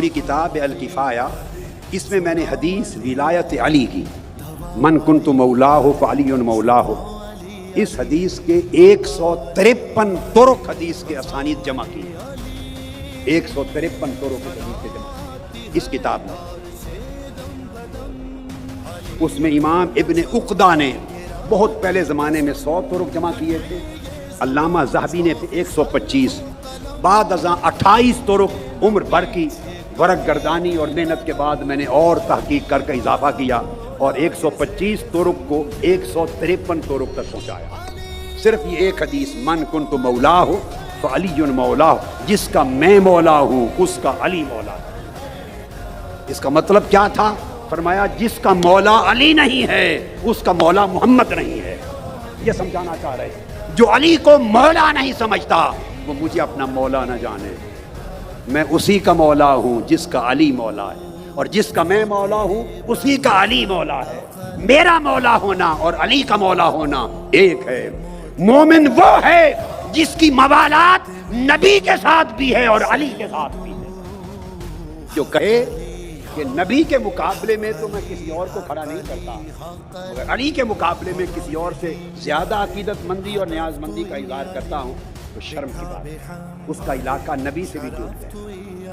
پوری کتاب الکفایہ، اس میں میں نے حدیث ولایت علی کی، من کنت مولاہ فعلی مولاہ، اس حدیث کے 153 طرق حدیث کے اسانید جمع کی، 153 طرق حدیث کے جمع کی اس کتاب میں۔ اس میں امام ابن عقدہ نے بہت پہلے زمانے میں 100 طرق جمع کیے تھے، علامہ ذہبی نے 125، بعد ازاں 28 طرق عمر بھر کی ورق گردانی اور محنت کے بعد میں نے اور تحقیق کر کے اضافہ کیا اور 125 طرق کو 153 طرق تک پہنچایا۔ صرف یہ ایک حدیث، من کنت مولاہ فعلی مولاہ، جس کا میں مولا ہوں اس کا علی مولا ہے۔ اس کا مطلب کیا تھا؟ فرمایا جس کا مولا علی نہیں ہے اس کا مولا محمد نہیں ہے۔ یہ سمجھانا چاہ رہے ہیں، جو علی کو مولا نہیں سمجھتا وہ مجھے اپنا مولا نہ جانے، میں اسی کا مولا ہوں جس کا علی مولا ہے، اور جس کا میں مولا ہوں اسی کا علی مولا ہے۔ میرا مولا ہونا اور علی کا مولا ہونا ایک ہے۔ مومن وہ ہے جس کی موالات نبی کے ساتھ بھی ہے اور علی کے ساتھ بھی ہے، جو کہے کہ نبی کے مقابلے میں تو میں کسی اور کو کھڑا نہیں کرتا، مگر علی کے مقابلے میں کسی اور سے زیادہ عقیدت مندی اور نیاز مندی کا اظہار کرتا ہوں، تو شرم کی بات ہے، اس کا علاقہ نبی سے بھی جڑ گیا۔